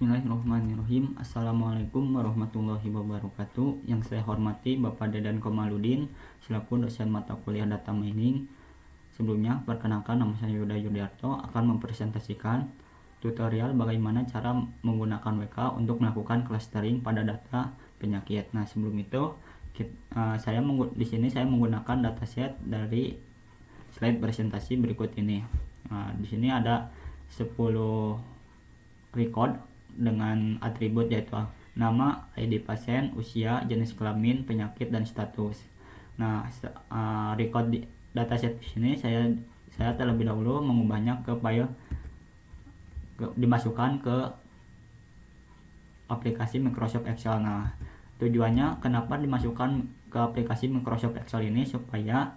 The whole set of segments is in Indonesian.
Bismillahirrahmanirrahim. Assalamualaikum warahmatullahi wabarakatuh. Yang saya hormati Bapak Dedan Komaludin selaku dosen mata kuliah data mining. Sebelumnya, perkenalkan, nama saya Yuda Yudiarto akan mempresentasikan tutorial bagaimana cara menggunakan WK untuk melakukan clustering pada data penyakit. Nah, sebelum itu di sini saya menggunakan dataset dari slide presentasi berikut ini. Nah, di sini ada 10 record dengan atribut yaitu nama, ID pasien, usia, jenis kelamin, penyakit, dan status. Nah, record di dataset di sini saya terlebih dahulu mengubahnya ke file dimasukkan ke aplikasi Microsoft Excel. Nah, tujuannya kenapa dimasukkan ke aplikasi Microsoft Excel ini supaya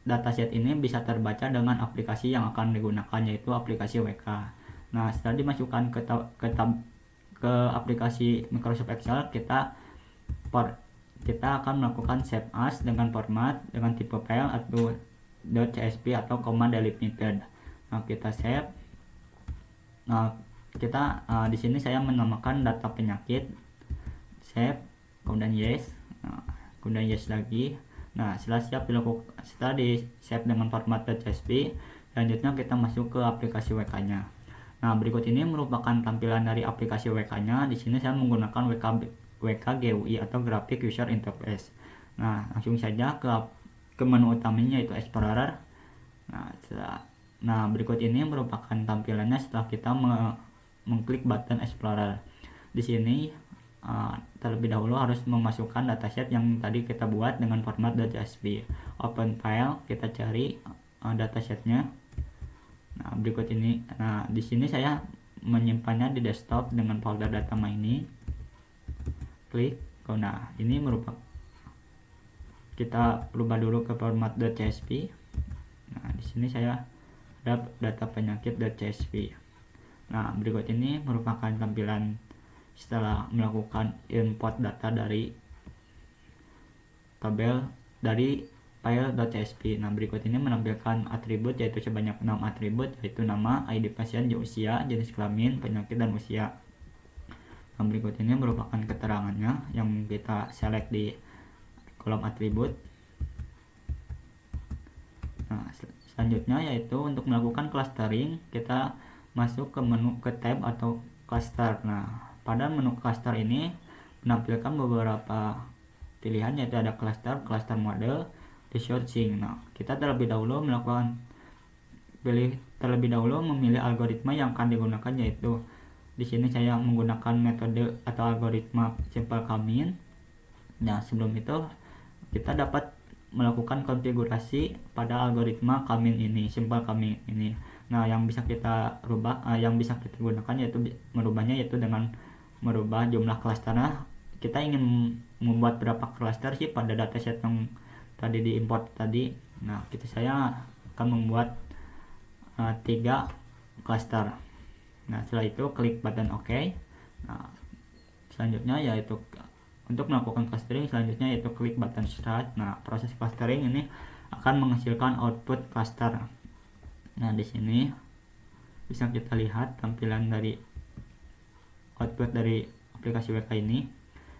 dataset ini bisa terbaca dengan aplikasi yang akan digunakan, yaitu aplikasi WK. Nah, setelah dimasukkan ke aplikasi Microsoft Excel, kita akan melakukan save as dengan format dengan tipe file atau .csv atau command delimited. Nah, kita save. Nah, di sini saya menamakan data penyakit, save, kemudian yes, kemudian yes lagi. Nah, setelah di save dengan format .csv, selanjutnya kita masuk ke aplikasi WK-nya. Nah, berikut ini merupakan tampilan dari aplikasi WK-nya. Di sini saya menggunakan WK GUI atau Graphic User Interface. Nah, langsung saja ke menu utamanya, yaitu Explorer. Nah, berikut ini merupakan tampilannya setelah kita mengklik button Explorer. Di sini terlebih dahulu harus memasukkan dataset yang tadi kita buat dengan format .csv. Open file, kita cari datasetnya. Nah, berikut ini. Nah, di sini saya menyimpannya di desktop dengan folder data mining. Klik. Nah, ini kita rubah dulu ke format .csv. Nah, di sini saya ada data penyakit .csv. Nah, berikut ini merupakan tampilan setelah melakukan import data dari tabel dari file .csv. Nah, berikut ini menampilkan atribut yaitu sebanyak 6 atribut, yaitu nama, ID pasien, usia, jenis kelamin, penyakit, dan usia. Nah, berikut ini merupakan keterangannya yang kita select di kolom atribut. Nah, selanjutnya yaitu untuk melakukan clustering, kita masuk ke menu ke tab atau cluster. Nah, pada menu cluster ini menampilkan beberapa pilihan, yaitu ada cluster model, researching. Nah, kita terlebih dahulu memilih algoritma yang akan digunakan, yaitu di sini saya menggunakan metode atau algoritma simple comming. Nah, sebelum itu kita dapat melakukan konfigurasi pada algoritma simple comming ini. Nah, yang bisa kita gunakan yaitu dengan merubah jumlah klasternya. Kita ingin membuat berapa klaster sih pada dataset yang tadi diimport tadi. Nah, saya akan membuat 3 cluster. Nah, setelah itu klik button OK. Nah, selanjutnya yaitu untuk melakukan clustering selanjutnya yaitu klik button start. Nah, proses clustering ini akan menghasilkan output cluster. Nah, di sini bisa kita lihat tampilan dari output dari aplikasi WK ini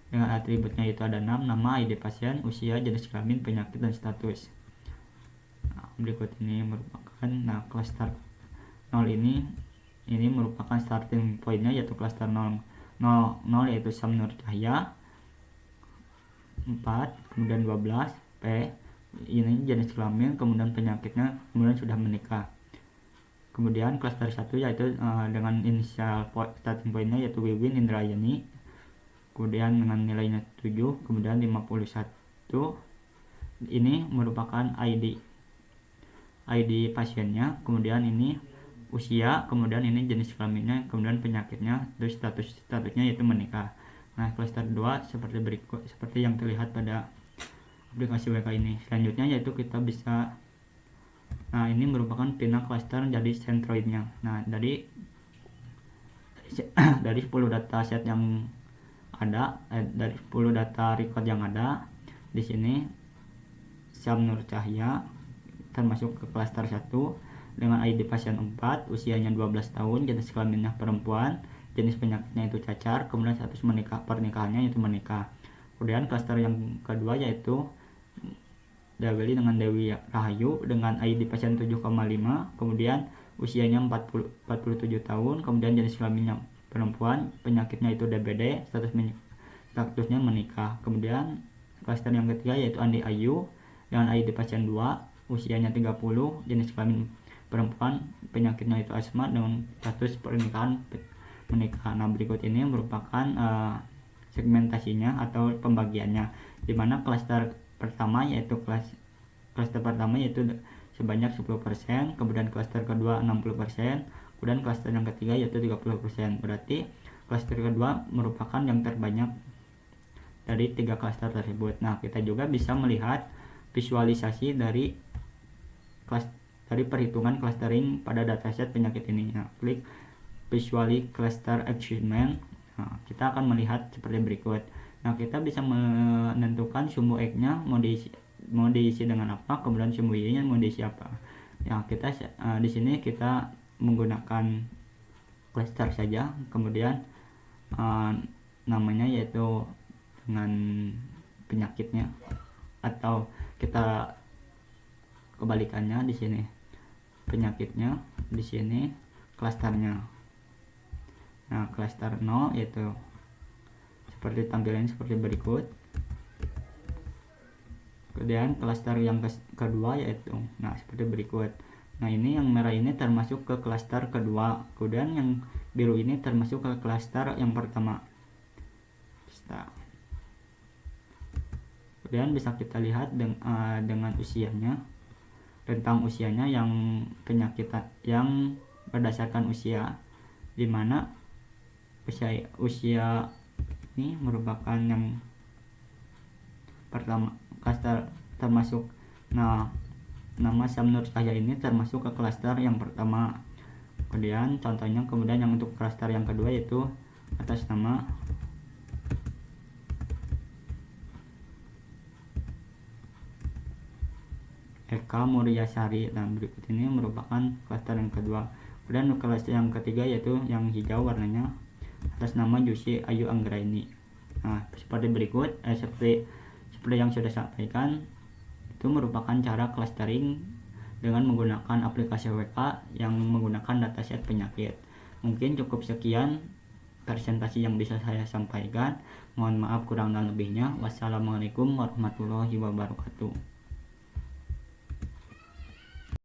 dengan atributnya, itu ada nama, ID pasien, usia, jenis kelamin, penyakit, dan status. Nah, berikut ini merupakan cluster 0 ini merupakan starting pointnya, yaitu cluster 0 yaitu Sam Nur Cahya 4, kemudian 12, P ini jenis kelamin, kemudian penyakitnya, kemudian sudah menikah. Kemudian cluster 1 yaitu dengan inisial starting pointnya yaitu Wiwin Indrayani, kemudian dengan nilainya 7, kemudian 51. Ini merupakan ID pasiennya, kemudian ini usia, kemudian ini jenis kelaminnya, kemudian penyakitnya, terus statusnya yaitu menikah. Nah, cluster 2 seperti yang terlihat pada aplikasi WK ini. Selanjutnya yaitu kita bisa, ini merupakan pindah cluster jadi centroidnya. Nah, dari 10 dataset yang ada, dari 10 data record yang ada di sini, Sam Nur Cahya termasuk ke cluster 1 dengan ID pasien 4, usianya 12 tahun, jenis kelaminnya perempuan, jenis penyakitnya itu cacar, kemudian status pernikahannya itu menikah. Kemudian klaster yang kedua yaitu Dewi dengan Dewi Rahayu dengan ID pasien 7,5, kemudian usianya 47 tahun, kemudian jenis kelaminnya perempuan, penyakitnya itu DBD, statusnya menikah. Kemudian klaster yang ketiga yaitu Andi Ayu dengan ID pasien 2, usianya 30, jenis kelamin perempuan, penyakitnya itu asma dengan status pernikahan menikah. Nah, berikut ini merupakan segmentasinya atau pembagiannya, di mana klaster pertama yaitu sebanyak 10%, kemudian klaster kedua 60%, kemudian klaster yang ketiga yaitu 30%. Berarti klaster kedua merupakan yang terbanyak dari 3 klaster tersebut. Nah, kita juga bisa melihat visualisasi dari perhitungan clustering pada dataset penyakit ini. Nah, klik visually cluster achievement. Nah, kita akan melihat seperti berikut. Nah, kita bisa menentukan sumbu X-nya mau diisi dengan apa, kemudian sumbu Y-nya mau diisi apa. Ya, kita di sini kita menggunakan cluster saja, kemudian namanya yaitu dengan penyakitnya, atau kita kebalikannya, di sini penyakitnya, di sini klasternya. Nah, klaster 0 yaitu seperti tampilannya seperti berikut. Kemudian klaster yang kedua yaitu seperti berikut. Nah, ini yang merah ini termasuk ke klaster kedua, kemudian yang biru ini termasuk ke klaster yang pertama. Kemudian bisa kita lihat dengan usianya, tentang usianya, yang penyakit yang berdasarkan usia, di mana usia ini merupakan yang pertama klaster termasuk. Nah, nama Samnur Cahya ini termasuk ke klaster yang pertama. Kemudian contohnya, kemudian yang untuk klaster yang kedua yaitu atas nama Eka Muryasari. Dan berikut ini merupakan klaster yang kedua. Kemudian klaster yang ketiga yaitu yang hijau warnanya atas nama Yusi Ayu Anggraini. Nah, seperti berikut, seperti yang sudah sampaikan, itu merupakan cara clustering dengan menggunakan aplikasi WK yang menggunakan dataset penyakit. Mungkin cukup sekian presentasi yang bisa saya sampaikan. Mohon maaf kurang dan lebihnya. Wassalamualaikum warahmatullahi wabarakatuh.